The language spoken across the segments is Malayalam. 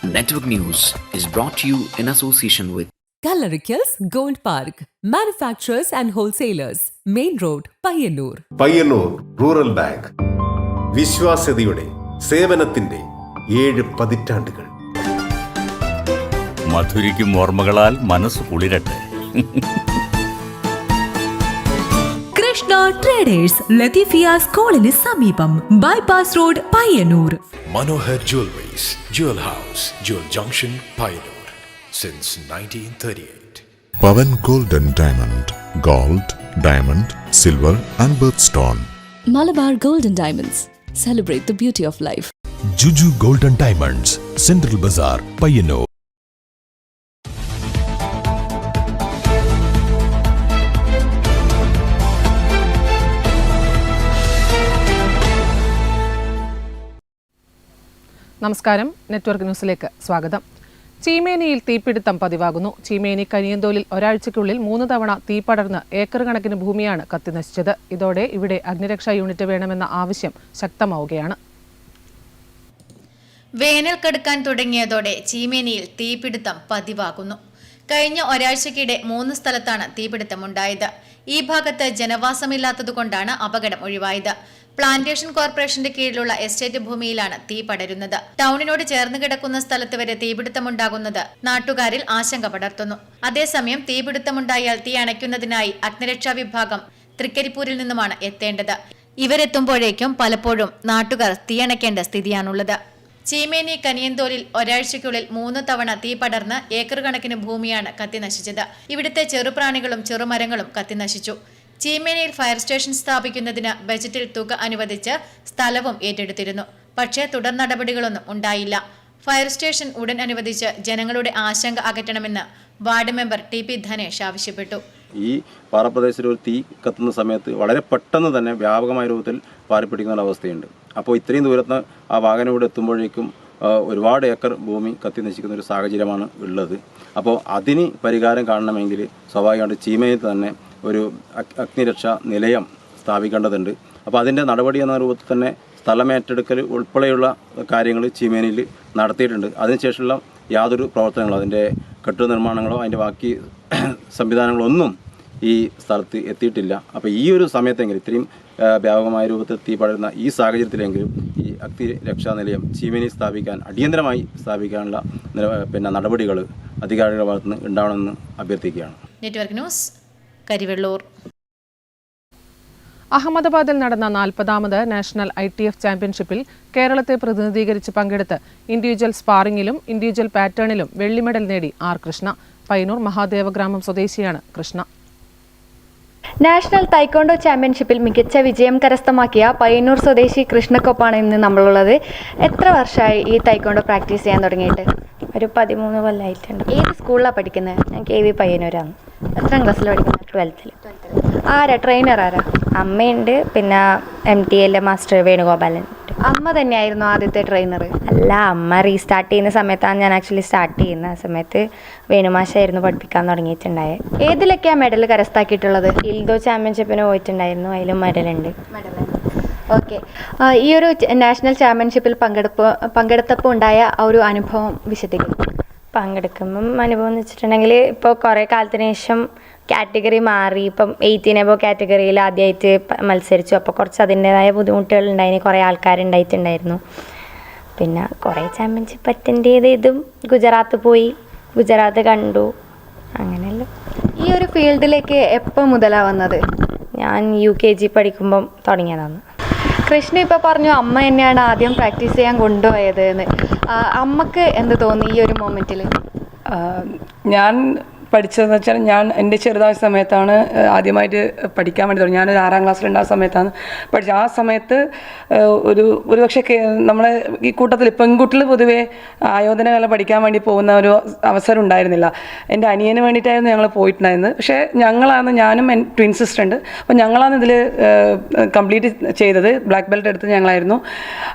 Network News is brought to you in association with Kalarikals Gold Park, manufacturers and wholesalers, Main Road, Payyannur. Payyannur rural bank വിശ്വാസ്യതയുടെ സേവനത്തിന്റെ 7 പതിറ്റാണ്ടുകൾ. മധുരിക്കും ഓർമ്മകളാൽ മനസ്സ് കുളിരട്ടെ. കൃഷ്ണ ട്രേഡേഴ്സ്, ലത്തീഫിയ സ്കൂളിന് സമീപം, bypass road, Payyanur. Manohar Jewelries, Jewel House, Jewel Junction, Payyannur since 1938. Pavan Gold and Diamond, Gold, Diamond, Silver and Birthstone. Malabar Gold and Diamonds, celebrate the beauty of life. Juju Gold and Diamonds, Central Bazaar, Payyannur. നമസ്കാരം, നെറ്റ്വർക്ക് ന്യൂസിലേക്ക് സ്വാഗതം. ചീമേനിയിൽ തീപിടുത്തം പതിവാകുന്നു. ചീമേനി കനിയന്തോലിൽ ഒരാഴ്ചയ്ക്കുള്ളിൽ 3 തവണ തീ പടർന്ന് ഏക്കർ കണക്കിന് ഭൂമിയാണ് കത്തിനശിച്ചത്. ഇതോടെ ഇവിടെ അഗ്നിരക്ഷാ യൂണിറ്റ് വേണമെന്ന ആവശ്യം ശക്തമാവുകയാണ്. വേനൽ കടുക്കാൻ തുടങ്ങിയതോടെ ചീമേനിയിൽ തീപിടുത്തം പതിവാകുന്നു. കഴിഞ്ഞ ഒരാഴ്ചക്കിടെ 3 സ്ഥലത്താണ് തീപിടുത്തമുണ്ടായത്. ഈ ഭാഗത്ത് ജനവാസമില്ലാത്തതുകൊണ്ടാണ് അപകടം ഒഴിവായത്. പ്ലാന്റേഷൻ കോർപ്പറേഷന്റെ കീഴിലുള്ള എസ്റ്റേറ്റ് ഭൂമിയിലാണ് തീ പടരുന്നത്. ടൗണിനോട് ചേർന്ന് കിടക്കുന്ന സ്ഥലത്ത് വരെ തീപിടുത്തമുണ്ടാകുന്നത് നാട്ടുകാരിൽ ആശങ്ക പടർത്തുന്നു. അതേസമയം തീപിടുത്തമുണ്ടായാൽ തീ അണയ്ക്കുന്നതിനായി അഗ്നിരക്ഷാ വിഭാഗം തൃക്കരിപ്പൂരിൽ നിന്നുമാണ് എത്തേണ്ടത്. ഇവരെത്തുമ്പോഴേക്കും പലപ്പോഴും നാട്ടുകാർ തീയണയ്ക്കേണ്ട സ്ഥിതിയാണുള്ളത്. ചീമേനി കനിയന്തോലിൽ ഒരാഴ്ചയ്ക്കുള്ളിൽ 3 തവണ തീ പടർന്ന് ഏക്കർ കണക്കിന് ഭൂമിയാണ് കത്തിനശിച്ചത്. ഇവിടുത്തെ ചെറുപ്രാണികളും ചെറുമരങ്ങളും കത്തിനശിച്ചു. ചീമേനിയിൽ ഫയർ സ്റ്റേഷൻ സ്ഥാപിക്കുന്നതിന് ബജറ്റിൽ തുക അനുവദിച്ച് സ്ഥലവും ഏറ്റെടുത്തിരുന്നു. പക്ഷേ തുടർ നടപടികളൊന്നും ഉണ്ടായില്ല. ഫയർ സ്റ്റേഷൻ ഉടൻ അനുവദിച്ച് ജനങ്ങളുടെ ആശങ്ക അകറ്റണമെന്ന് വാർഡ് മെമ്പർ ടി.പി. ധനേഷ് ആവശ്യപ്പെട്ടു. ഈ പാറപ്രദേശത്തിൽ ഒരു തീ കത്തുന്ന സമയത്ത് വളരെ പെട്ടെന്ന് തന്നെ വ്യാപകമായ രൂപത്തിൽ പാറിപ്പിടിക്കുന്ന അവസ്ഥയുണ്ട്. അപ്പോൾ ഇത്രയും ദൂരത്ത് ആ വാഹനം ഇവിടെ എത്തുമ്പോഴേക്കും ഒരുപാട് ഏക്കർ ഭൂമി കത്തി നശിക്കുന്ന ഒരു സാഹചര്യമാണ് ഉള്ളത്. അപ്പോൾ അതിന് പരിഹാരം കാണണമെങ്കിൽ സ്വാഭാവികമായിട്ട് ചീമയിൽ തന്നെ ഒരു അഗ്നിരക്ഷാ നിലയം സ്ഥാപിക്കേണ്ടതുണ്ട്. അപ്പോൾ അതിൻ്റെ നടപടി എന്ന രൂപത്തിൽ തന്നെ സ്ഥലമേറ്റെടുക്കൽ ഉൾപ്പെടെയുള്ള കാര്യങ്ങൾ ചീമേനിയിൽ നടത്തിയിട്ടുണ്ട്. അതിനുശേഷമുള്ള യാതൊരു പ്രവർത്തനങ്ങളോ അതിൻ്റെ കെട്ടിട നിർമ്മാണങ്ങളോ അതിൻ്റെ ബാക്കി സംവിധാനങ്ങളോ ഒന്നും ഈ സ്ഥലത്ത് എത്തിയിട്ടില്ല. അപ്പോൾ ഈ ഒരു സമയത്തെങ്കിലും ഇത്രയും വ്യാപകമായ രൂപത്തിൽ തീ പടരുന്ന ഈ സാഹചര്യത്തിലെങ്കിലും ഈ അഗ്നിരക്ഷാ നിലയം ചീമേനി സ്ഥാപിക്കാൻ അടിയന്തരമായി സ്ഥാപിക്കാനുള്ള നടപടികൾ അധികാരികളുടെ ഭാഗത്തുനിന്ന് ഉണ്ടാവണമെന്ന് അഭ്യർത്ഥിക്കുകയാണ്. Network news, Karivellur. അഹമ്മദാബാദിൽ നടന്ന 40ാമത് നാഷണൽ ITF ചാമ്പ്യൻഷിപ്പിൽ കേരളത്തെ പ്രതിനിധീകരിച്ച് പങ്കെടുത്ത് ഇൻഡിവിജ്വൽ സ്പാറിംഗിലും ഇൻഡിവിജ്വൽ പാറ്റേണിലും വെള്ളി മെഡൽ നേടി ആർ കൃഷ്ണ. പയ്യന്നൂർ മഹാദേവഗ്രാമം സ്വദേശിയാണ് കൃഷ്ണ. നാഷണൽ തൈക്കോണ്ടോ ചാമ്പ്യൻഷിപ്പിൽ മികച്ച വിജയം കരസ്ഥമാക്കിയ പയ്യന്നൂർ സ്വദേശി കൃഷ്ണക്കൊപ്പാണ് ഇന്ന് നമ്മളുള്ളത്. എത്ര വർഷമായി ഈ തൈക്കോണ്ടോ പ്രാക്ടീസ് ചെയ്യാൻ തുടങ്ങിയിട്ട്? ഒരു 13 കൊല്ലമായിട്ടുണ്ട്. ഏത് സ്കൂളിലാണ് പഠിക്കുന്നത്? ഞാൻ KV പയ്യന്നൂരാണ്. എത്രാം ക്ലാസ്സിൽ പഠിക്കുന്നത്? 12th. ആരാ ട്രെയിനർ? ആരാ? അമ്മയുണ്ട്, പിന്നെ MTL മാസ്റ്റർ വേണുഗോപാലൻ. അമ്മ തന്നെയായിരുന്നു ആദ്യത്തെ ട്രെയിനർ? അല്ല, അമ്മ റീസ്റ്റാർട്ട് ചെയ്യുന്ന സമയത്താണ് ഞാൻ ആക്ച്വലി സ്റ്റാർട്ട് ചെയ്യുന്നത്. ആ സമയത്ത് വേണുമാഷായിരുന്നു പഠിപ്പിക്കാൻ തുടങ്ങിയിട്ടുണ്ടായത്. ഏതിലൊക്കെയാണ് മെഡൽ കരസ്ഥമാക്കിയിട്ടുള്ളത്? ഇൽദോ ചാമ്പ്യൻഷിപ്പിന് പോയിട്ടുണ്ടായിരുന്നു, അതിലും മെഡലുണ്ട്. ഓക്കെ, ഈ ഒരു നാഷണൽ ചാമ്പ്യൻഷിപ്പിൽ പങ്കെടുത്തപ്പോൾ ഉണ്ടായ ഒരു അനുഭവം വിശദീകരിക്കും. പങ്കെടുക്കുമ്പം അനുഭവം എന്ന് വെച്ചിട്ടുണ്ടെങ്കിൽ ഇപ്പോൾ കുറേ കാലത്തിന് ശേഷം കാറ്റഗറി മാറി. ഇപ്പം 18 എബോ കാറ്റഗറിയിൽ ആദ്യമായിട്ട് മത്സരിച്ചു. അപ്പോൾ കുറച്ച് അതിൻ്റേതായ ബുദ്ധിമുട്ടുകൾ ഉണ്ടായിന്. കുറേ ആൾക്കാരുണ്ടായിട്ടുണ്ടായിരുന്നു. പിന്നെ കുറേ ചാമ്പ്യൻഷിപ്പ് അറ്റൻഡ് ചെയ്ത് ഇതും ഗുജറാത്ത് പോയി, ഗുജറാത്ത് കണ്ടു, അങ്ങനെയല്ല. ഈ ഒരു ഫീൽഡിലേക്ക് എപ്പോൾ മുതലാണ് വന്നത്? ഞാൻ UKG പഠിക്കുമ്പം തുടങ്ങിയതാണ്. കൃഷ്ണ ഇപ്പോൾ പറഞ്ഞു അമ്മ തന്നെയാണ് ആദ്യം പ്രാക്ടീസ് ചെയ്യാൻ കൊണ്ടുപോയത് എന്ന്. അമ്മക്ക് എന്ത് തോന്നി ഈ ഒരു മൊമെൻറ്റിൽ? ഞാൻ പഠിച്ചതെന്ന് വെച്ചാൽ ഞാൻ എൻ്റെ ചെറുതായ സമയത്താണ് ആദ്യമായിട്ട് പഠിക്കാൻ വേണ്ടി തുടങ്ങി. ഞാനൊരു 6ാം ക്ലാസ്സിലുണ്ടായ സമയത്താണ് പഠിച്ചത്. ആ സമയത്ത് ഒരു പക്ഷേ നമ്മളെ ഈ കൂട്ടത്തിൽ പെൺകുട്ടികൾ പൊതുവേ ആയോധനകല പഠിക്കാൻ വേണ്ടി പോകുന്ന ഒരു അവസരം ഉണ്ടായിരുന്നില്ല. എൻ്റെ അനിയന് വേണ്ടിയിട്ടായിരുന്നു ഞങ്ങൾ പോയിട്ടുണ്ടായിരുന്നത്. പക്ഷേ ഞാനും ട്വിൻ സിസ്റ്റർ ഉണ്ട്. അപ്പോൾ ഞങ്ങളാണ് ഇതിൽ കംപ്ലീറ്റ് ചെയ്തത്. ബ്ലാക്ക് ബെൽറ്റ് എടുത്ത് ഞങ്ങളായിരുന്നു.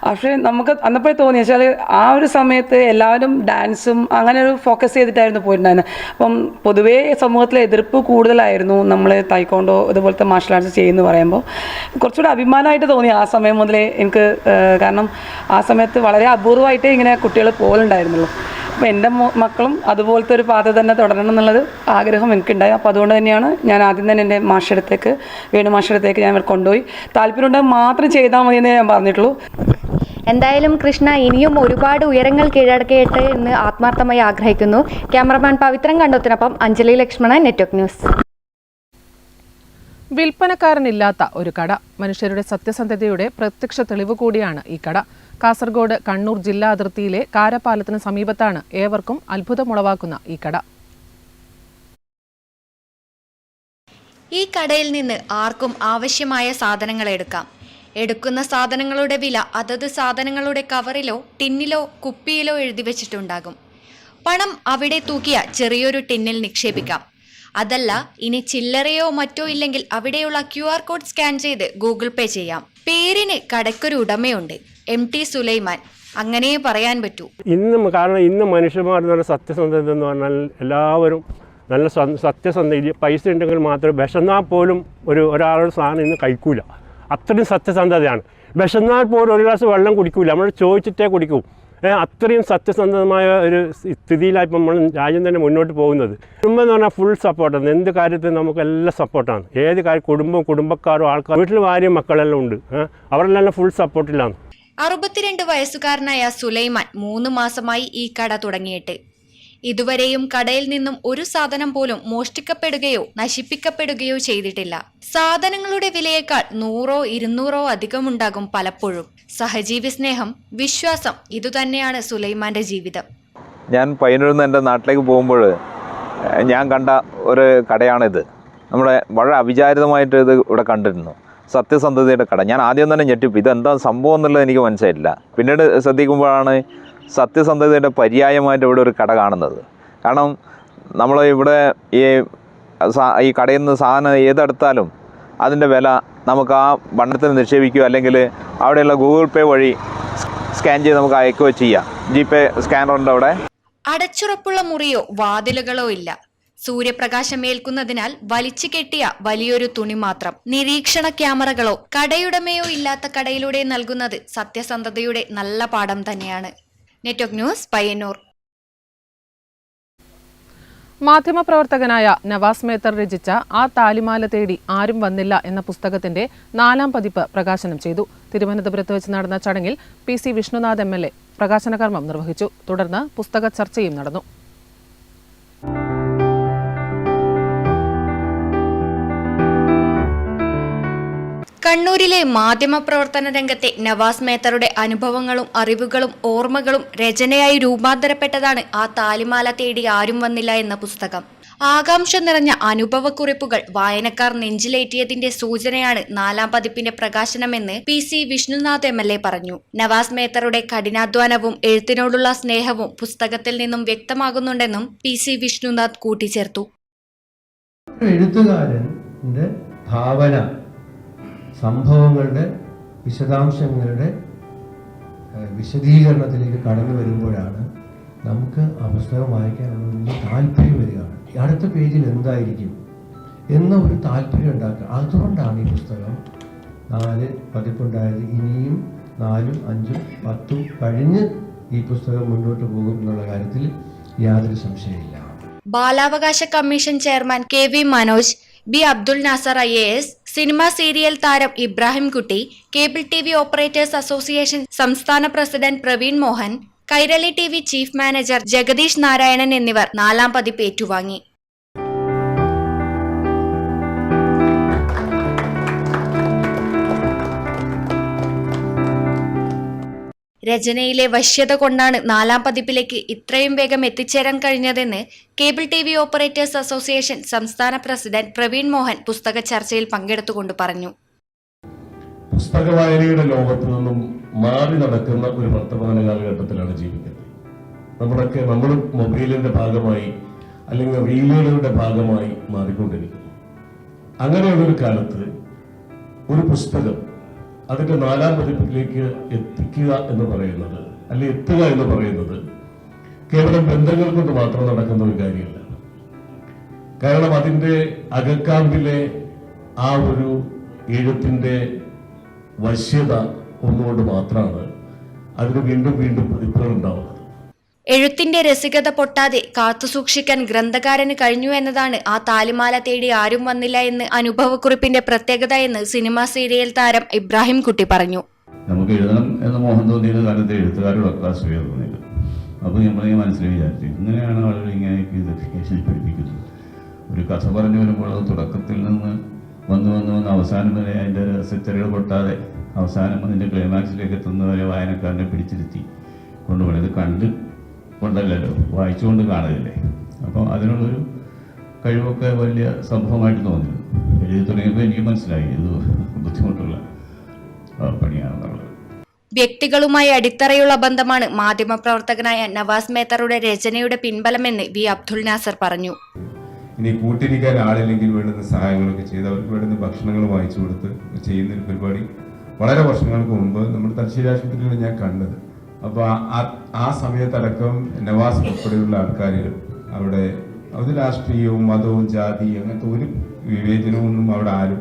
പക്ഷേ നമുക്ക് അന്നപ്പോഴേ തോന്നി വെച്ചാൽ ആ ഒരു സമയത്ത് എല്ലാവരും ഡാൻസും അങ്ങനെ ഒരു ഫോക്കസ് ചെയ്തിട്ടായിരുന്നു പോയിട്ടുണ്ടായിരുന്നത്. അപ്പം പൊതുവേ സമൂഹത്തിലെ എതിർപ്പ് കൂടുതലായിരുന്നു നമ്മൾ തായ്ക്കൊണ്ടോ ഇതുപോലത്തെ മാർഷൽ ആർട്സ് ചെയ്യുമെന്ന് പറയുമ്പോൾ. കുറച്ചുകൂടി അഭിമാനമായിട്ട് തോന്നി ആ സമയം മുതലേ എനിക്ക്. കാരണം ആ സമയത്ത് വളരെ അപൂർവമായിട്ടേ ഇങ്ങനെ കുട്ടികൾ പോലുണ്ടായിരുന്നുള്ളൂ. അപ്പോൾ എൻ്റെ മക്കളും അതുപോലത്തെ ഒരു പാത തന്നെ തുടരണം എന്നുള്ളത് ആഗ്രഹം എനിക്കുണ്ടായി. അപ്പോൾ അതുകൊണ്ട് തന്നെയാണ് ഞാൻ ആദ്യം തന്നെ എൻ്റെ വേണു മാഷടുത്തേക്ക് ഞാൻ കൊണ്ടുപോയി. താല്പര്യമുണ്ടെങ്കിൽ മാത്രം ചെയ്താൽ മതി എന്നേ ഞാൻ പറഞ്ഞിട്ടുള്ളൂ. എന്തായാലും കൃഷ്ണ ഇനിയും ഒരുപാട് ഉയരങ്ങൾ കീഴടക്കട്ടെ എന്ന് ആത്മാർത്ഥമായി ആഗ്രഹിക്കുന്നു. ക്യാമറമാൻ പവിത്രൻ കണ്ടോത്തിനൊപ്പം അഞ്ജലി ലക്ഷ്മണൻ, നെറ്റ്വർക്ക് ന്യൂസ്. വിൽപ്പനക്കാരനില്ലാത്ത ഒരു കട. മനുഷ്യരുടെ സത്യസന്ധതയുടെ പ്രത്യക്ഷ തെളിവ് കൂടിയാണ് ഈ കട. കാസർഗോഡ് കണ്ണൂർ ജില്ലാ അതിർത്തിയിലെ കാരപ്പാലത്തിന് സമീപത്താണ് ഏവർക്കും അത്ഭുതമുളവാക്കുന്ന ഈ കട. ഈ കടയിൽ നിന്ന് ആർക്കും ആവശ്യമായ സാധനങ്ങൾ എടുക്കാം. എടുക്കുന്ന സാധനങ്ങളുടെ വില അതത് സാധനങ്ങളുടെ കവറിലോ ടിന്നിലോ കുപ്പിയിലോ എഴുതി വെച്ചിട്ടുണ്ടാകും. പണം അവിടെ തൂക്കിയ ചെറിയൊരു ടിന്നിൽ നിക്ഷേപിക്കാം. അതല്ല ഇനി ചില്ലറയോ മറ്റോ ഇല്ലെങ്കിൽ അവിടെയുള്ള QR കോഡ് സ്കാൻ ചെയ്ത് ഗൂഗിൾ പേ ചെയ്യാം. പേരിന് കടയ്ക്കൊരു ഉടമയുണ്ട്, MT സുലൈമാൻ. അങ്ങനെയേ പറയാൻ പറ്റൂ. ഇന്ന് മനുഷ്യന്മാർ എന്ന് പറഞ്ഞാൽ സത്യസന്ധത എന്ന് പറഞ്ഞാൽ എല്ലാവരും നല്ല സത്യസന്ധത. പൈസ ഉണ്ടെങ്കിൽ മാത്രമേ വിശന്നാൽ പോലും ഒരാളുടെ സാധനം ഇന്ന് കഴിക്കൂല. അത്രയും സത്യസന്ധതയാണ്. വിശന്നാൽ പോലും ഒരു ഗ്ലാസ് വെള്ളം കുടിക്കൂല, നമ്മൾ ചോദിച്ചിട്ടേ കുടിക്കൂ. അത്രയും സത്യസന്ധമായ ഒരു സ്ഥിതിയിലാണ് ഇപ്പം നമ്മൾ രാജ്യം തന്നെ മുന്നോട്ട് പോകുന്നത്. കുടുംബം എന്ന് പറഞ്ഞാൽ ഫുൾ സപ്പോർട്ടാണ്. എന്ത് കാര്യത്തിനും നമുക്കെല്ലാം സപ്പോർട്ടാണ്. ഏത് കാര്യം കുടുംബക്കാരും ആൾക്കാർ വീട്ടിൽ ഭാര്യയും മക്കളെല്ലാം ഉണ്ട്. അവരെല്ലാം ഫുൾ സപ്പോർട്ടിലാണ്. 62 വയസ്സുകാരനായ സുലൈമാൻ 3 മാസമായി ഈ കട തുടങ്ങിയിട്ട്. ഇതുവരെയും കടയിൽ നിന്നും ഒരു സാധനം പോലും മോഷ്ടിക്കപ്പെടുകയോ നശിപ്പിക്കപ്പെടുകയോ ചെയ്തിട്ടില്ല. സാധനങ്ങളുടെ വിലയേക്കാൾ 100 200 അധികമുണ്ടാകും പലപ്പോഴും. സഹജീവി സ്നേഹം, വിശ്വാസം, ഇതുതന്നെയാണ് സുലൈമാന്റെ ജീവിതം. ഞാൻ പയ്യന്നൂരിൽ നിന്ന് എൻ്റെ നാട്ടിലേക്ക് പോകുമ്പോൾ ഞാൻ കണ്ട ഒരു കടയാണിത്. നമ്മുടെ വളരെ അവിചാരിതമായിട്ട് ഇത് ഇവിടെ കണ്ടിരുന്നു. സത്യസന്ധതയുടെ കട. ഞാൻ ആദ്യം തന്നെ ഞെട്ടിപ്പ്, ഇതെന്താ സംഭവം എന്നുള്ളത് എനിക്ക് മനസ്സിലായിട്ടില്ല. പിന്നീട് ശ്രദ്ധിക്കുമ്പോഴാണ് സത്യസന്ധതയുടെ പര്യായമായിട്ട് ഇവിടെ ഒരു കട കാണുന്നത്. കാരണം നമ്മൾ ഇവിടെ ഈ കടയിൽ നിന്ന് സാധനം ഏതെടുത്താലും അതിൻ്റെ വില നമുക്ക് ആ ബണ്ടത്തിൽ നിക്ഷേപിക്കുകയോ അല്ലെങ്കിൽ അവിടെയുള്ള ഗൂഗിൾ പേ വഴി സ്കാൻ ചെയ്ത് നമുക്ക് അയക്കുകയോ ചെയ്യാം. GPay സ്കാനറുണ്ട് അവിടെ. അടച്ചുറപ്പുള്ള മുറിയോ വാതിലുകളോ ഇല്ല. സൂര്യപ്രകാശം ഏൽക്കുന്നതിനാൽ വലിച്ചു കെട്ടിയ വലിയൊരു തുണി മാത്രം. നിരീക്ഷണ ക്യാമറകളോ കടയുടമയോ ഇല്ലാത്ത കടയിലൂടെ നൽകുന്നത് സത്യസന്ധതയുടെ നല്ല പാഠം തന്നെയാണ്. Network news, Payyannur. മാധ്യമപ്രവർത്തകനായ നവാസ് മേത്തർ രചിച്ച ആ താലിമാല തേടി ആരും വന്നില്ല എന്ന പുസ്തകത്തിന്റെ 4ാം പതിപ്പ് പ്രകാശനം ചെയ്തു. തിരുവനന്തപുരത്ത് വെച്ച് നടന്ന ചടങ്ങിൽ PC വിഷ്ണുനാഥ് MLA പ്രകാശന കർമ്മം നിർവഹിച്ചു. തുടർന്ന് പുസ്തക ചർച്ചയും നടന്നു. കണ്ണൂരിലെ മാധ്യമപ്രവർത്തന രംഗത്തെ നവാസ് മേത്തറുടെ അനുഭവങ്ങളും അറിവുകളും ഓർമ്മകളും രചനയായി രൂപാന്തരപ്പെട്ടതാണ് ആ താലിമാല തേടി ആരും വന്നില്ല എന്ന പുസ്തകം. ആകാംക്ഷ നിറഞ്ഞ അനുഭവക്കുറിപ്പുകൾ വായനക്കാർ നെഞ്ചിലേറ്റിയതിന്റെ സൂചനയാണ് 4ാം പതിപ്പിന്റെ പ്രകാശനമെന്ന് PC വിഷ്ണുനാഥ് MLA പറഞ്ഞു. നവാസ് മേത്തറുടെ കഠിനാധ്വാനവും എഴുത്തിനോടുള്ള സ്നേഹവും പുസ്തകത്തിൽ നിന്നും വ്യക്തമാകുന്നുണ്ടെന്നും PC വിഷ്ണുനാഥ് കൂട്ടിച്ചേർത്തു. എഴുത്തുകാരന്റെ ഭാവന, സംഭവങ്ങളുടെ വിശദാംശങ്ങളുടെ വിശദീകരണത്തിലേക്ക് കടന്നു വരുമ്പോഴാണ് നമുക്ക് ആ പുസ്തകം വായിക്കാനുള്ള താല്പര്യം വരികയാണ്. അടുത്ത പേജിൽ എന്തായിരിക്കും എന്ന ഒരു താല്പര്യം ഉണ്ടാക്കുക. അതുകൊണ്ടാണ് ഈ പുസ്തകം 4 പതിപ്പുണ്ടായത്. ഇനിയും 4ഉം 5ഉം 10ഉം കഴിഞ്ഞ് ഈ പുസ്തകം മുന്നോട്ട് പോകും എന്നുള്ള കാര്യത്തിൽ യാതൊരു സംശയമില്ല. ബാലാവകാശ commission chairman KV Manoj, B Abdul Nasser IAS, cinema serial താരം Ibrahim Kutty, cable TV operators association സംസ്ഥാന president Praveen Mohan, Kairali TV chief manager Jagadish Narayanan എന്നിവർ 4ാം പതിപ്പ് ഏറ്റുവാങ്ങി. രചനയിലെ വശ്യത കൊണ്ടാണ് 4ാം പതിപ്പിലേക്ക് ഇത്രയും വേഗം എത്തിച്ചേരാൻ കഴിഞ്ഞതെന്ന് കേബിൾ TV ഓപ്പറേറ്റേഴ്സ് അസോസിയേഷൻ സംസ്ഥാന പ്രസിഡന്റ് പ്രവീൺ മോഹൻ പുസ്തക ചർച്ചയിൽ പങ്കെടുത്തുകൊണ്ട് പറഞ്ഞു. പുസ്തക വായനയുടെ ലോകത്തു നിന്നും മാറി നടക്കുന്ന ഒരു വർത്തമാന കാലഘട്ടത്തിലാണ് ജീവിക്കുന്നത്. നമ്മൾ മൊബൈലിന്റെ ഭാഗമായി അല്ലെങ്കിൽ റീലുകളുടെ ഭാഗമായി മാറിക്കൊണ്ടിരിക്കുന്നു. അങ്ങനെയുള്ളൊരു കാലത്ത് ഒരു പുസ്തകം അതിന്റെ 4ാം പതിപ്പിലേക്ക് എത്തിക്കുക എന്ന് പറയുന്നത്, അല്ലെങ്കിൽ എത്തുക എന്ന് പറയുന്നത് കേവലം ബന്ധങ്ങൾ കൊണ്ട് മാത്രം നടക്കുന്ന ഒരു കാര്യമല്ല. കാരണം അതിൻ്റെ അകക്കാമ്പിലെ ആ ഒരു എഴുത്തിൻ്റെ വശ്യത ഒന്നുകൊണ്ട് മാത്രമാണ് അതിന് വീണ്ടും വീണ്ടും പതിപ്പുകൾ ഉണ്ടാവുന്നത്. എഴുത്തിന്റെ രസികത പൊട്ടാതെ കാത്തുസൂക്ഷിക്കാൻ ഗ്രന്ഥകാരന് കഴിഞ്ഞു എന്നതാണ് ആ താലിമാല തേടി ആരും വന്നില്ല എന്ന് അനുഭവക്കുറിപ്പിന്റെ പ്രത്യേകത എന്ന് സിനിമാ സീരിയൽ താരം ഇബ്രാഹിം കുട്ടി പറഞ്ഞു. നമുക്ക് എഴുതണം എന്ന മോഹം തോന്നിയത് കാലത്ത് എഴുത്തുകാരോടൊക്കെ അസൂയ തോന്നിയത്. അപ്പോൾ നമ്മളീ മനസ്സിൽ വിചാരിച്ചു ഇങ്ങനെയാണ് ആളുകൾ ഇങ്ങനെയൊക്കെ ഇത് ശില്പിക്കുന്നത്. ഒരു കഥ പറഞ്ഞു വരുമ്പോൾ അത് തുടക്കത്തിൽ നിന്ന് വന്ന് അവസാനം വരെ അതിൻ്റെ രസച്ചെറികൾ പൊട്ടാതെ അവസാനം അതിൻ്റെ ക്ലൈമാക്സിലേക്ക് എത്തുന്നവരെ വായനക്കാരനെ പിടിച്ചിരുത്തി കൊണ്ടുപോകണം. ഇത് കണ്ട് കൊണ്ടല്ലല്ലോ, വായിച്ചുകൊണ്ട് കാണുകയല്ലേ. അപ്പോൾ അതിനുള്ളൊരു കഴിവൊക്കെ വലിയ സംഭവമായിട്ട് തോന്നിയിരുന്നു. എഴുതി തുടങ്ങിയപ്പോൾ എനിക്ക് മനസ്സിലായി ഇത് ബുദ്ധിമുട്ടുള്ള പണിയാണെന്നുള്ളത്. വ്യക്തികളുമായി അടിത്തറയുള്ള ബന്ധമാണ് മാധ്യമപ്രവർത്തകനായ നവാസ് മേത്തറുടെ രചനയുടെ പിൻബലമെന്ന് വി അബ്ദുൽ നാസർ പറഞ്ഞു. ഇനി കൂട്ടിരിക്കാൻ ആളില്ലെങ്കിൽ വേണ്ടുന്ന സഹായങ്ങളൊക്കെ ചെയ്ത് അവർക്ക് വേണ്ടുന്ന ഭക്ഷണങ്ങൾ വാങ്ങിച്ചു കൊടുത്ത് ചെയ്യുന്നൊരു പരിപാടി വളരെ വർഷങ്ങൾക്ക് മുമ്പ് നമ്മുടെ തലശ്ശേരി ആശുപത്രിയിൽ ഞാൻ കണ്ടത്. അപ്പോൾ ആ സമയത്തടക്കം നവാസ് ഉൾപ്പെടെയുള്ള ആൾക്കാർ അവിടെ അത് രാഷ്ട്രീയവും മതവും ജാതിയും അങ്ങനത്തെ ഒരു വിവേചനവും ഒന്നും അവിടെ ആരും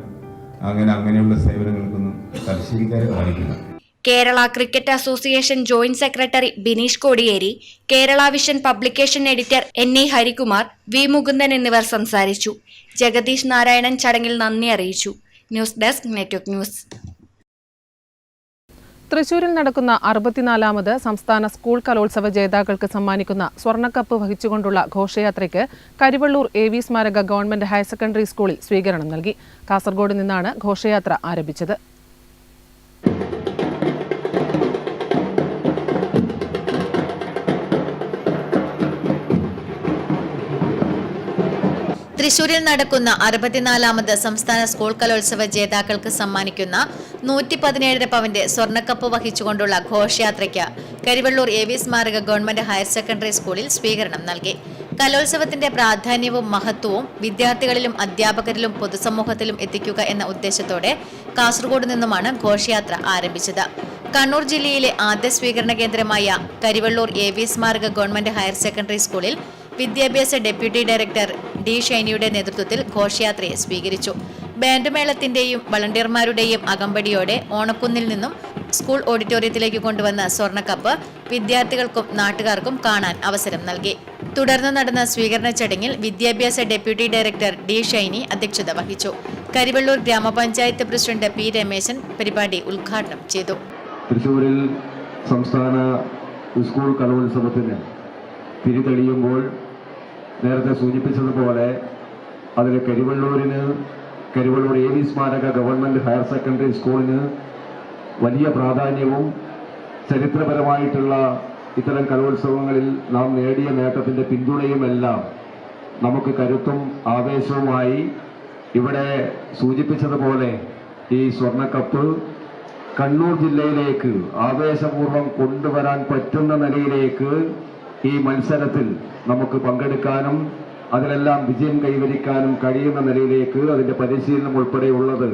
അങ്ങനെയുള്ള സേവനങ്ങൾക്കൊന്നും തലശ്ശേരിക്കാരെ കാണിക്കില്ല. Kerala cricket association joint secretary Bineesh Kodiyeri, Kerala vision publication editor NE Harikumar, V Mukundan എന്നിവർ സംസാരിച്ചു. ജഗദീഷ് നാരായണൻ ചടങ്ങിൽ നന്ദി അറിയിച്ചു. News desk network news. തൃശൂരിൽ നടക്കുന്ന 64ാമത് സംസ്ഥാന സ്കൂൾ കലോത്സവ ജേതാക്കൾക്ക് സമ്മാനിക്കുന്ന സ്വർണ്ണക്കപ്പ് വഹിച്ചുകൊണ്ടുള്ള ഘോഷയാത്രയ്ക്ക് കരിവള്ളൂർ AV സ്മാരക ഗവൺമെന്റ് ഹയർ സെക്കൻഡറി സ്കൂളിൽ സ്വീകരണം നൽകി. കാസർഗോഡ് നിന്നാണ് ഘോഷയാത്ര ആരംഭിച്ചത്. തൃശൂരിൽ നടക്കുന്ന 64ാമത് സംസ്ഥാന സ്കൂൾ കലോത്സവ ജേതാക്കൾക്ക് സമ്മാനിക്കുന്ന 117.5 പവന്റെ സ്വർണ്ണക്കപ്പ് വഹിച്ചുകൊണ്ടുള്ള ഘോഷയാത്രയ്ക്ക് കരിവള്ളൂർ AV സ്മാരക ഗവൺമെന്റ് ഹയർ സെക്കൻഡറി സ്കൂളിൽ സ്വീകരണം നൽകി. കലോത്സവത്തിന്റെ പ്രാധാന്യവും മഹത്വവും വിദ്യാർത്ഥികളിലും അധ്യാപകരിലും പൊതുസമൂഹത്തിലും എത്തിക്കുക എന്ന ഉദ്ദേശത്തോടെ കാസർഗോഡ് നിന്നുമാണ് ഘോഷയാത്ര ആരംഭിച്ചത്. കണ്ണൂർ ജില്ലയിലെ ആദ്യ സ്വീകരണ കേന്ദ്രമായ കരിവള്ളൂർ AV സ്മാരക ഗവൺമെന്റ് ഹയർ സെക്കൻഡറി സ്കൂളിൽ വിദ്യാഭ്യാസ ഡെപ്യൂട്ടി ഡയറക്ടർ D ഷൈനിയുടെ നേതൃത്വത്തിൽ ഘോഷയാത്രയെ സ്വീകരിച്ചു. ബാൻഡ് മേളത്തിന്റെയും വളണ്ടിയർമാരുടെയും അകമ്പടിയോടെ ഓണക്കുന്നിൽ നിന്നും സ്കൂൾ ഓഡിറ്റോറിയത്തിലേക്ക് കൊണ്ടുവന്ന സ്വർണ്ണക്കപ്പ് വിദ്യാർത്ഥികൾക്കും നാട്ടുകാർക്കും കാണാൻ അവസരം നൽകി. തുടർന്ന് നടന്ന സ്വീകരണ ചടങ്ങിൽ വിദ്യാഭ്യാസ ഡെപ്യൂട്ടി ഡയറക്ടർ D ഷൈനി അധ്യക്ഷത വഹിച്ചു. കരിവള്ളൂർ ഗ്രാമപഞ്ചായത്ത് പ്രസിഡന്റ് P രമേശൻ പരിപാടി ഉദ്ഘാടനം ചെയ്തു. തൃശൂരിൽ സംസ്ഥാന സ്കൂൾ കലോത്സവത്തിന് തിരിതെളിയുമ്പോൾ നേരത്തെ സൂചിപ്പിച്ചതുപോലെ അതിൽ കരിവള്ളൂർ AV സ്മാരക ഗവൺമെന്റ് ഹയർ സെക്കൻഡറി സ്കൂളിന് വലിയ പ്രാധാന്യവും ചരിത്രപരമായിട്ടുള്ള ഇത്തരം കലോത്സവങ്ങളിൽ നാം നേടിയ നേട്ടത്തിന്റെ പിന്തുണയുമെല്ലാം നമുക്ക് കരുത്തും ആവേശവുമായി ഇവിടെ സൂചിപ്പിച്ചതുപോലെ ഈ സ്വർണ്ണക്കപ്പ് കണ്ണൂർ ജില്ലയിലേക്ക് ആവേശപൂർവ്വം കൊണ്ടുവരാൻ പറ്റുന്ന നിലയിലേക്ക് ഈ മത്സരത്തിൽ നമുക്ക് പങ്കെടുക്കാനും അതിലെല്ലാം വിജയം കൈവരിക്കാനും കഴിയുന്ന നിലയിലേക്ക് അതിന്റെ പരിശീലനം ഉൾപ്പെടെയുള്ളത്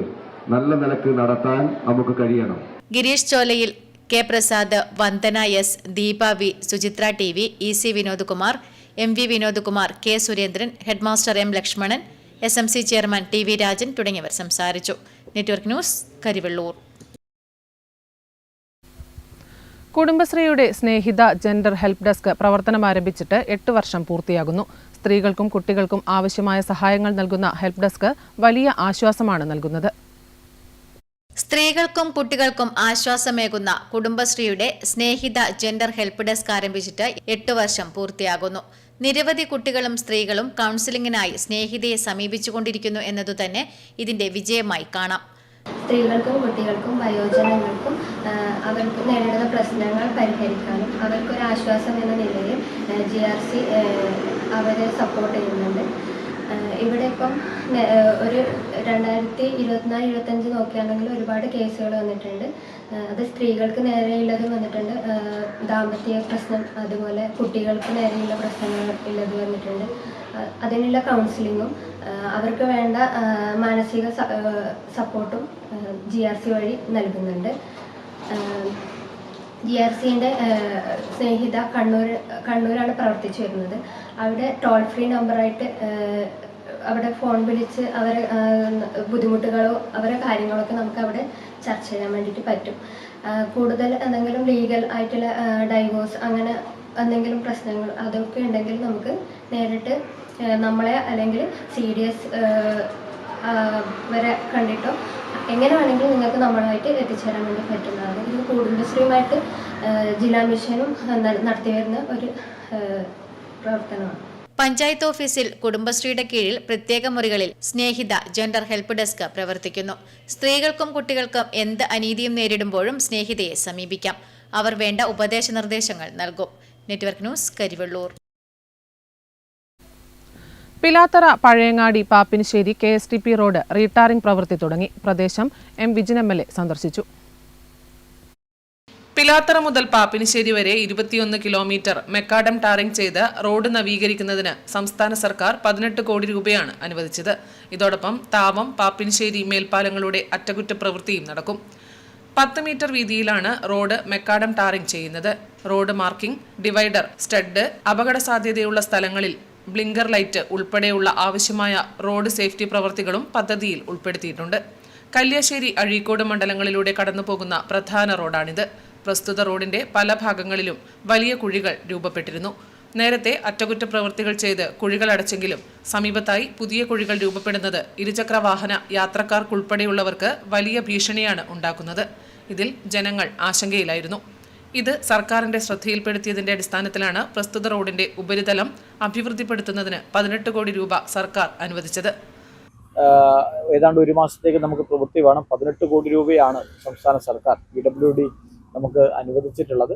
നല്ല നിലക്ക് നടത്താൻ നമുക്ക് കഴിയണം. Girish Cholayil, K Prasad, Vandana S, Deepa V, Suchitra TV, EC Vinodkumar, MV Vinodkumar, K Surendran, headmaster M Lakshmanan, SMC chairman TV Rajan തുടങ്ങിയവർ സംസാരിച്ചു. Network news, Karivellur. കുടുംബശ്രീയുടെ സ്നേഹിത ജെൻഡർ ഹെൽപ്പ് ഡെസ്ക് പ്രവർത്തനം ആരംഭിച്ചിട്ട് 8 വർഷം പൂർത്തിയാകുന്നു. സ്ത്രീകൾക്കും കുട്ടികൾക്കും ആവശ്യമായ സഹായങ്ങൾ നൽകുന്ന ഹെൽപ്പ് ഡെസ്ക് വലിയ ആശ്വാസമാണ് നൽകുന്നത്. സ്ത്രീകൾക്കും കുട്ടികൾക്കും ആശ്വാസമേകുന്ന കുടുംബശ്രീയുടെ സ്നേഹിത ജെൻഡർ ഹെൽപ്പ് ഡെസ്ക് ആരംഭിച്ചിട്ട് 8 വർഷം പൂർത്തിയാകുന്നു. നിരവധി കുട്ടികളും സ്ത്രീകളും കൗൺസിലിംഗിനായി സ്നേഹിതയെ സമീപിച്ചുകൊണ്ടിരിക്കുന്നു എന്നതുതന്നെ ഇതിന്റെ വിജയമായി കാണാം. സ്ത്രീകൾക്കും കുട്ടികൾക്കും വയോജനങ്ങൾക്കും അവർക്ക് നേരിടുന്ന പ്രശ്നങ്ങൾ പരിഹരിക്കാനും അവർക്കൊരാശ്വാസം എന്ന നിലയിൽ GRC അവരെ സപ്പോർട്ട് ചെയ്യുന്നുണ്ട്. ഇവിടെ ഇപ്പം ഒരു 2024-25 നോക്കുകയാണെങ്കിൽ ഒരുപാട് കേസുകൾ വന്നിട്ടുണ്ട്. അത് സ്ത്രീകൾക്ക് നേരെയുള്ളത് വന്നിട്ടുണ്ട്, ദാമ്പത്യ പ്രശ്നം, അതുപോലെ കുട്ടികൾക്ക് നേരെയുള്ള പ്രശ്നങ്ങൾ ഉള്ളത് വന്നിട്ടുണ്ട്. അതിനുള്ള കൗൺസിലിങ്ങും അവർക്ക് വേണ്ട മാനസിക സപ്പോർട്ടും GRC വഴി നൽകുന്നുണ്ട്. GRCൻ്റെ സ്നേഹിത കണ്ണൂരാണ് പ്രവർത്തിച്ചു വരുന്നത്. അവിടെ ടോൾ ഫ്രീ നമ്പറായിട്ട് അവിടെ ഫോൺ വിളിച്ച് അവരെ ബുദ്ധിമുട്ടുകളോ അവരെ കാര്യങ്ങളൊക്കെ നമുക്ക് അവിടെ ചർച്ച ചെയ്യാൻ വേണ്ടിയിട്ട് പറ്റും. കൂടുതൽ എന്തെങ്കിലും ലീഗൽ ആയിട്ടുള്ള ഡൈവോഴ്സ് അങ്ങനെ എന്തെങ്കിലും പ്രശ്നങ്ങൾ അതൊക്കെ ഉണ്ടെങ്കിൽ നമുക്ക് നേരിട്ട് നമ്മളെ അല്ലെങ്കിൽ CDS വരെ കണ്ടിട്ടോ എങ്ങനെ വേണമെങ്കിലും നിങ്ങൾക്ക് നമ്മളുമായിട്ട് എത്തിച്ചേരാൻ വേണ്ടി പറ്റുന്നതാണ്. ഇത് കുടുംബശ്രീയുമായിട്ട് ജില്ലാ മിഷനും നടത്തി വരുന്ന ഒരു പ്രവർത്തനമാണ്. പഞ്ചായത്ത് ഓഫീസിൽ കുടുംബശ്രീയുടെ കീഴിൽ പ്രത്യേക മുറികളിൽ സ്നേഹിത ജെൻഡർ ഹെൽപ്പ് ഡെസ്ക് പ്രവർത്തിക്കുന്നു. സ്ത്രീകൾക്കും കുട്ടികൾക്കും എന്ത് അനീതിയും നേരിടുമ്പോഴും സ്നേഹിതയെ സമീപിക്കാം. അവർ വേണ്ട ഉപദേശ നിർദ്ദേശങ്ങൾ നൽകും. Network news, Karivellur. Pilathara Pazhayangadi Pappinisseri KSTP road retarring പ്രവൃത്തി തുടങ്ങി. പ്രദേശം M. വിജിൻ MLA സന്ദർശിച്ചു. പിലാത്തറ മുതൽ പാപ്പിനിശ്ശേരി വരെ 21 കിലോമീറ്റർ മെക്കാഡം ടാറിംഗ് ചെയ്ത് റോഡ് നവീകരിക്കുന്നതിന് സംസ്ഥാന സർക്കാർ 18 കോടി രൂപയാണ് അനുവദിച്ചത്. ഇതോടൊപ്പം താവം പാപ്പിനിശ്ശേരി മേൽപ്പാലങ്ങളുടെ അറ്റകുറ്റപ്രവൃത്തിയും നടക്കും. 10 മീറ്റർ വീതിയിലാണ് റോഡ് മെക്കാഡം ടാറിംഗ് ചെയ്യുന്നത്. റോഡ് മാർക്കിംഗ്, ഡിവൈഡർ, സ്റ്റഡ്, അപകട സാധ്യതയുള്ള സ്ഥലങ്ങളിൽ ബ്ലിങ്കർ ലൈറ്റ് ഉൾപ്പെടെയുള്ള ആവശ്യമായ റോഡ് സേഫ്റ്റി പ്രവൃത്തികളും പദ്ധതിയിൽ ഉൾപ്പെടുത്തിയിട്ടുണ്ട്. കല്യാശ്ശേരി, അഴീക്കോട് മണ്ഡലങ്ങളിലൂടെ കടന്നുപോകുന്ന പ്രധാന റോഡാണിത്. പ്രസ്തുത റോഡിന്റെ പല ഭാഗങ്ങളിലും വലിയ കുഴികൾ രൂപപ്പെട്ടിരുന്നു. നേരത്തെ അറ്റകുറ്റപ്രവൃത്തികൾ ചെയ്ത് കുഴികൾ അടച്ചെങ്കിലും സമീപത്തായി പുതിയ കുഴികൾ രൂപപ്പെടുന്നത് ഇരുചക്ര വാഹന യാത്രക്കാർക്കുൾപ്പെടെയുള്ളവർക്ക് വലിയ ഭീഷണിയാണ് ഉണ്ടാക്കുന്നത്. ഇതിൽ ജനങ്ങൾ ആശങ്കയിലായിരുന്നു. ഇത് സർക്കാരിന്റെ ശ്രദ്ധയിൽപ്പെടുത്തിയതിന്റെ അടിസ്ഥാനത്തിലാണ് പ്രസ്തുത റോഡിന്റെ ഉപരിതലം അഭിവൃദ്ധിപ്പെടുത്തുന്നതിന് 18 കോടി രൂപ സർക്കാർ അനുവദിച്ചത്. ഏതാണ്ട് ഒരു മാസത്തേക്ക് നമുക്ക് പ്രവൃത്തി വേണം. 18 കോടി രൂപയാണ് സംസ്ഥാന സർക്കാർ PWD നമുക്ക് അനുവദിച്ചിട്ടുള്ളത്.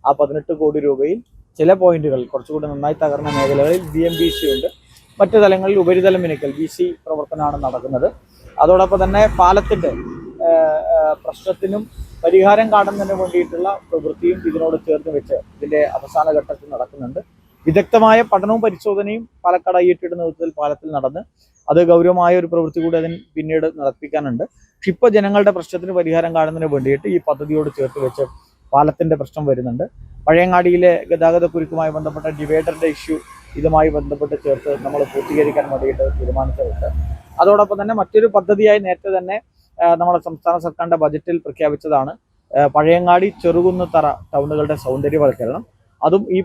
ആ 18 കോടി രൂപയിൽ ചില പോയിന്റുകളിൽ കുറച്ചുകൂടി നന്നായി തകർന്ന മേഖലകളിൽ BMBC ഉണ്ട്. മറ്റു തലങ്ങളിൽ ഉപരിതലം മിനുക്കൽ BC പ്രവർത്തനമാണ് നടക്കുന്നത്. അതോടൊപ്പം തന്നെ പാലത്തിൻ്റെ പ്രശ്നത്തിനും പരിഹാരം കാണുന്നതിന് വേണ്ടിയിട്ടുള്ള പ്രവൃത്തിയും ഇതിനോട് ചേർന്ന് വെച്ച് ഇതിൻ്റെ അവസാന ഘട്ടത്തിൽ നടക്കുന്നുണ്ട്. വിദഗ്ധമായ പഠനവും പരിശോധനയും പാലക്കാട് IITയുടെ നേതൃത്വത്തിൽ പാലത്തിൽ നടന്ന് അത് ഗൗരവമായ ഒരു പ്രവൃത്തി കൂടി അതിന് പിന്നീട് നടപ്പിക്കാനുണ്ട്. പക്ഷെ ഇപ്പോൾ ജനങ്ങളുടെ പ്രശ്നത്തിന് പരിഹാരം കാണുന്നതിന് വേണ്ടിയിട്ട് ഈ പദ്ധതിയോട് ചേർത്ത് വെച്ച് പാലത്തിൻ്റെ പ്രശ്നം വരുന്നുണ്ട്. പഴയങ്ങാടിയിലെ ഗതാഗത കുരുക്കുമായി ബന്ധപ്പെട്ട ഡിവൈഡറിൻ്റെ ഇഷ്യൂ ഇതുമായി ബന്ധപ്പെട്ട് ചേർത്ത് നമ്മൾ പൂർത്തീകരിക്കാൻ വേണ്ടിയിട്ട് തീരുമാനിച്ചിട്ടുണ്ട്. അതോടൊപ്പം തന്നെ മറ്റൊരു പദ്ധതിയായി നേരത്തെ തന്നെ നമ്മുടെ സംസ്ഥാന സർക്കാരിൻ്റെ ബജറ്റിൽ പ്രഖ്യാപിച്ചതാണ് പഴയങ്ങാടി ചെറുകുന്നത്തറ ടൗണുകളുടെ സൗന്ദര്യവൽക്കരണം. അതും ഈ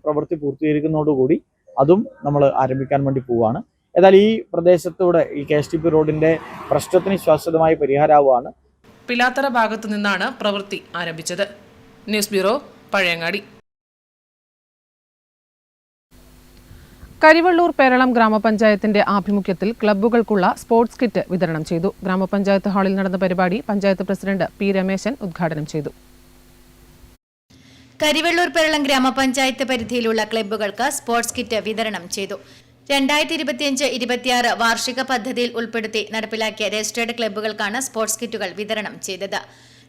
പ്രവൃത്തി പൂർത്തീകരിക്കുന്നതോടുകൂടി അതും നമ്മൾ ആരംഭിക്കാൻ വേണ്ടി പോവുകയാണ്. ഏതായാലും ഈ പ്രദേശത്തൂടെ ഈ KSTP റോഡിന്റെ പ്രശ്നത്തിന് ശാശ്വതമായി പരിഹാരമാവുകയാണ്. പിലാത്തറ ഭാഗത്തു നിന്നാണ് പ്രവൃത്തി ആരംഭിച്ചത്. News bureau, Pazhayangadi. കരിവെള്ളൂർ പേരളം ഗ്രാമപഞ്ചായത്തിന്റെ ആഭിമുഖ്യത്തിൽ ക്ലബ്ബുകൾക്കുള്ള സ്പോർട്സ് കിറ്റ് വിതരണം ചെയ്തു. ഗ്രാമപഞ്ചായത്ത് ഹാളിൽ നടന്ന പരിപാടി പഞ്ചായത്ത് പ്രസിഡന്റ് P. രമേശൻ ഉദ്ഘാടനം ചെയ്തു. കരിവെള്ളൂർ പേരളം ഗ്രാമപഞ്ചായത്ത് പരിധിയിലുള്ള ക്ലബ്ബുകൾക്ക് സ്പോർട്സ് കിറ്റ് വിതരണം ചെയ്തു. 2025-26 വാർഷിക പദ്ധതിയിൽ ഉൾപ്പെടുത്തി നടപ്പിലാക്കിയ രജിസ്ട്രേഡ് ക്ലബ്ബുകൾക്കാണ് സ്പോർട്സ് കിറ്റുകൾ വിതരണം ചെയ്തത്.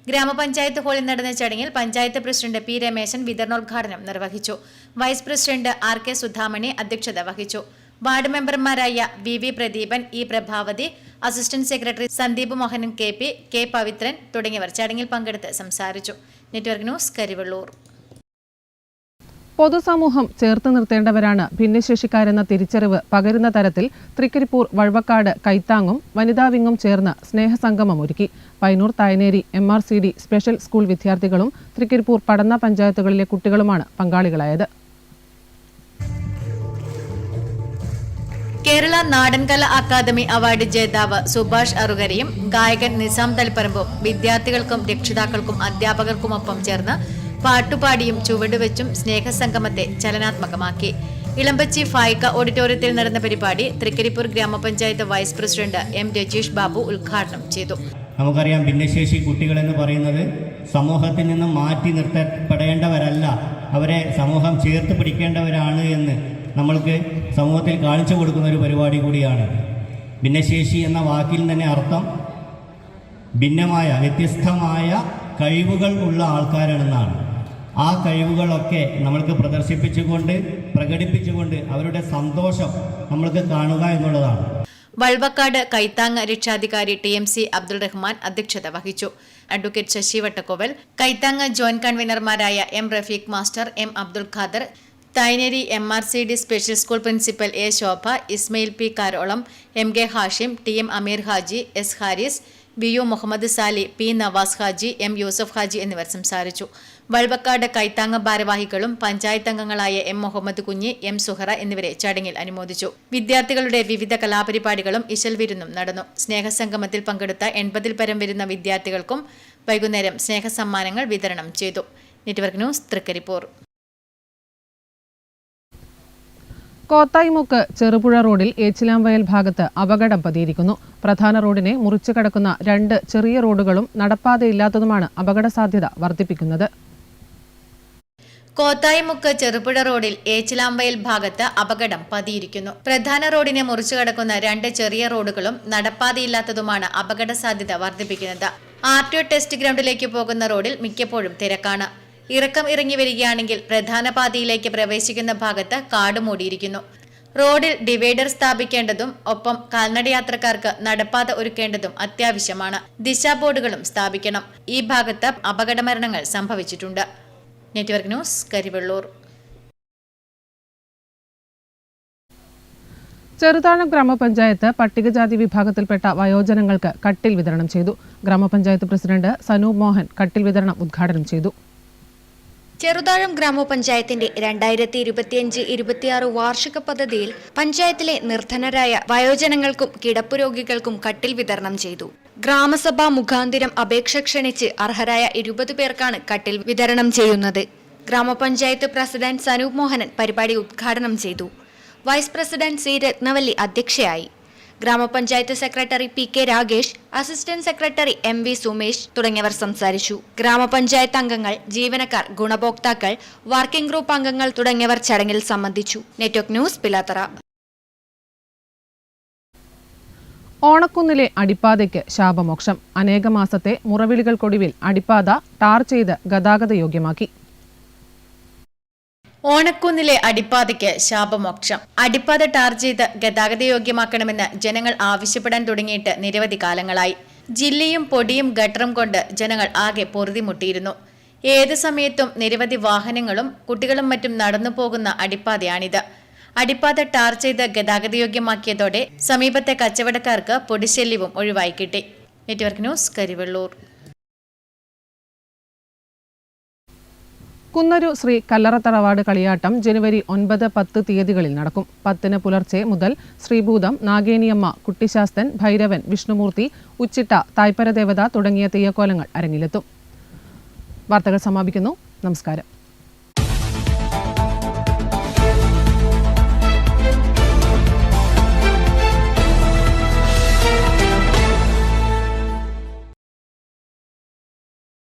ഗ്രാമപഞ്ചായത്ത് ഹാളിൽ നടന്ന ചടങ്ങിൽ പഞ്ചായത്ത് പ്രസിഡന്റ് P. രമേശൻ വിതരണോദ്ഘാടനം നിർവഹിച്ചു. Vice president R. K. Sudhamani അധ്യക്ഷത വഹിച്ചു. വാർഡ് മെമ്പർമാരായ VV Pradeepan, E. Prabhavathi, assistant secretary Sandeep Mohanan KP, K. Pavithran തുടങ്ങിയവർ ചടങ്ങിൽ പങ്കെടുത്ത് സംസാരിച്ചു. Network news, Karivellur. പൊതുസമൂഹം ചേർത്ത് നിർത്തേണ്ടവരാണ് ഭിന്നശേഷിക്കാരെന്ന തിരിച്ചറിവ് പകരുന്ന തരത്തിൽ തൃക്കരിപ്പൂർ വഴുവക്കാട് കൈത്താങ്ങും വനിതാ വിങ്ങും ചേർന്ന് സ്നേഹസംഗമം ഒരുക്കി. Payyanur, Tayaneri MRCD special school വിദ്യാർത്ഥികളും തൃക്കരിപ്പൂർ പടന്ന പഞ്ചായത്തുകളിലെ കുട്ടികളുമാണ് പങ്കാളികളായത്. കേരള നാടൻകല അക്കാദമി അവാർഡ് ജേതാവ് സുഭാഷ് അറുകരയും ഗായകൻ നിസാം തളിപ്പറമ്പും വിദ്യാർത്ഥികൾക്കും രക്ഷിതാക്കൾക്കും അധ്യാപകർക്കുമൊപ്പം ചേർന്ന് പാട്ടുപാടിയും ചുവടുവെച്ചും സ്നേഹസംഗമത്തെ ചലനാത്മകമാക്കി. ഇളമ്പച്ചി ഫായിക്ക ഓഡിറ്റോറിയത്തിൽ നടന്ന പരിപാടി തൃക്കരിപ്പൂർ ഗ്രാമപഞ്ചായത്ത് vice president M. Rajeesh Babu ഉദ്ഘാടനം ചെയ്തു. നമുക്കറിയാം, ഭിന്നശേഷി കുട്ടികളെന്ന് പറയുന്നത് സമൂഹത്തിൽ നിന്നും മാറ്റി നിർത്തപ്പെടേണ്ടവരല്ല, അവരെ സമൂഹം ചേർത്ത് പിടിക്കേണ്ടവരാണ് എന്ന് നമ്മൾക്ക് സമൂഹത്തിൽ കാണിച്ചു കൊടുക്കുന്ന ഒരു പരിപാടി കൂടിയാണ്. ഭിന്നശേഷി എന്ന വാക്കിൽ തന്നെ അർത്ഥം ഭിന്നമായ, വ്യത്യസ്തമായ കഴിവുകൾ ഉള്ള ആൾക്കാരാണെന്നാണ്. ആ കഴിവുകളൊക്കെ നമ്മൾക്ക് പ്രകടിപ്പിച്ചുകൊണ്ട് അവരുടെ സന്തോഷം നമ്മൾക്ക് കാണുക എന്നുള്ളതാണ്. വഴുവക്കാട് കൈത്താങ് രക്ഷാധികാരി TMC അബ്ദുൾ റഹ്മാൻ അധ്യക്ഷത വഹിച്ചു. അഡ്വക്കേറ്റ് ശശി വട്ടക്കോവൽ, കൈത്താങ് ജോയിന്റ് കൺവീനർമാരായ M. Rafeeq master, M. Abdul Khader, Thainari MRCD special school principal A Shobha, Ismail P Karolam, MK Hashim, TM Ameer Haji, S Haris, BU Muhammad Sali, P Navas Haji, M Yusuf Haji എന്നിവർ സംസാരിച്ചു. വൾവക്കാട് കൈത്താങ്ങ ഭാരവാഹികളും പഞ്ചായത്ത് അംഗങ്ങളായ M മുഹമ്മദ് കുഞ്ഞി, M സുഹറ എന്നിവരെ ചടങ്ങിൽ അനുമോദിച്ചു. വിദ്യാർത്ഥികളുടെ വിവിധ കലാപരിപാടികളും ഇശൽ വിരുന്നും നടന്നു. സ്നേഹസംഗമത്തിൽ പങ്കെടുത്ത 80-ൽ പരം വരുന്ന വിദ്യാർത്ഥികൾക്കും വൈകുന്നേരം സ്നേഹസമ്മാനങ്ങൾ വിതരണം ചെയ്തു. Network news, Trikaripur. കോത്തായിമുക്ക് ചെറുപുഴ റോഡിൽ ഏച്ചിലാംവയൽ ഭാഗത്ത് അപകടം പതിയിരിക്കുന്നു. പ്രധാന റോഡിനെ മുറിച്ചു കടക്കുന്ന 2 ചെറിയ റോഡുകളും നടപ്പാതയില്ലാത്തതുമാണ് അപകട സാധ്യത വർദ്ധിപ്പിക്കുന്നത്. കോത്തായിമുക്ക് ചെറുപുഴ റോഡിൽ ഏച്ചിലാംവയൽ ഭാഗത്ത് അപകടം പതിയിരിക്കുന്നു. പ്രധാന റോഡിനെ മുറിച്ചു കടക്കുന്ന 2 ചെറിയ റോഡുകളും നടപ്പാതയില്ലാത്തതുമാണ് അപകട സാധ്യത വർദ്ധിപ്പിക്കുന്നത്. RTO ടെസ്റ്റ് ഗ്രൗണ്ടിലേക്ക് പോകുന്ന റോഡിൽ മിക്കപ്പോഴും തിരക്കാണ്. ഇറക്കം ഇറങ്ങി വരികയാണെങ്കിൽ പ്രധാന പാതയിലേക്ക് പ്രവേശിക്കുന്ന ഭാഗത്ത് കാട് മൂടിയിരിക്കുന്നു. റോഡിൽ ഡിവൈഡർ സ്ഥാപിക്കേണ്ടതും ഒപ്പം കാൽനടയാത്രക്കാർക്ക് നടപ്പാത ഒരുക്കേണ്ടതും അത്യാവശ്യമാണ്. ദിശാ ബോർഡുകളും സ്ഥാപിക്കണം. ഈ ഭാഗത്ത് അപകടമരണങ്ങൾ സംഭവിച്ചിട്ടുണ്ട്. Network news, Karivellur. ചെറുതാഴം ഗ്രാമപഞ്ചായത്ത് പട്ടികജാതി വിഭാഗത്തിൽപ്പെട്ട വയോജനങ്ങൾക്ക് കട്ടിൽ വിതരണം ചെയ്തു. ഗ്രാമപഞ്ചായത്ത് പ്രസിഡന്റ് സനൂപ് മോഹൻ കട്ടിൽ വിതരണം ഉദ്ഘാടനം ചെയ്തു. ചെറുതാഴം ഗ്രാമപഞ്ചായത്തിന്റെ 2025-26 വാർഷിക പദ്ധതിയിൽ പഞ്ചായത്തിലെ നിർധനരായ വയോജനങ്ങൾക്കും കിടപ്പുരോഗികൾക്കും കട്ടിൽ വിതരണം ചെയ്തു. ഗ്രാമസഭാ മുഖാന്തിരം അപേക്ഷ ക്ഷണിച്ച് അർഹരായ 20 പേർക്കാണ് കട്ടിൽ വിതരണം ചെയ്യുന്നത്. ഗ്രാമപഞ്ചായത്ത് പ്രസിഡന്റ് സനൂപ് മോഹനൻ പരിപാടി ഉദ്ഘാടനം ചെയ്തു. വൈസ് പ്രസിഡന്റ് C രത്നവല്ലി അധ്യക്ഷയായി. ഗ്രാമപഞ്ചായത്ത് secretary PK Ragesh, assistant secretary MV Sumesh തുടങ്ങിയവർ സംസാരിച്ചു. ഗ്രാമപഞ്ചായത്ത് അംഗങ്ങൾ, ജീവനക്കാർ, ഗുണഭോക്താക്കൾ, വർക്കിംഗ് ഗ്രൂപ്പ് അംഗങ്ങൾ തുടങ്ങിയവർ ചടങ്ങിൽ സംബന്ധിച്ചു. Network news, Pilathara. ഓണക്കുന്നിലെ അടിപ്പാതയ്ക്ക് ശാപമോക്ഷം. അനേക മാസത്തെ മുറവിളികൾക്കൊടുവിൽ അടിപ്പാത ടാർ ചെയ്ത് ഗതാഗത യോഗ്യമാക്കി. ഓണക്കുന്നിലെ അടിപ്പാതയ്ക്ക് ശാപമോക്ഷം. അടിപ്പാത ടാർ ചെയ്ത് ഗതാഗത യോഗ്യമാക്കണമെന്ന് ജനങ്ങൾ ആവശ്യപ്പെടാൻ തുടങ്ങിയിട്ട് നിരവധി കാലങ്ങളായി. ജില്ലയും പൊടിയും ഗട്ടറും കൊണ്ട് ജനങ്ങൾ ആകെ പൊറുതിമുട്ടിയിരുന്നു. ഏത് സമയത്തും നിരവധി വാഹനങ്ങളും കുട്ടികളും മറ്റും നടന്നു പോകുന്ന അടിപ്പാതയാണിത്. അടിപ്പാത ടാർ ചെയ്ത് ഗതാഗത യോഗ്യമാക്കിയതോടെ സമീപത്തെ കച്ചവടക്കാർക്ക് പൊടിശല്യവും ഒഴിവായി കിട്ടി. Network news, Karivellur. കുന്നരു ശ്രീ കല്ലറത്തറവാട് കളിയാട്ടം ജനുവരി 9, 10 തീയതികളിൽ നടക്കും. 10-ന് പുലർച്ചെ മുതൽ ശ്രീഭൂതം, നാഗേനിയമ്മ, കുട്ടിശാസ്തൻ, ഭൈരവൻ, വിഷ്ണുമൂർത്തി, ഉച്ചിട്ട, തായ്പരദേവത തുടങ്ങിയ തെയ്യക്കോലങ്ങൾ അരങ്ങിലെത്തും. വാർത്തകൾ സമാപിക്കുന്നു. നമസ്കാരം.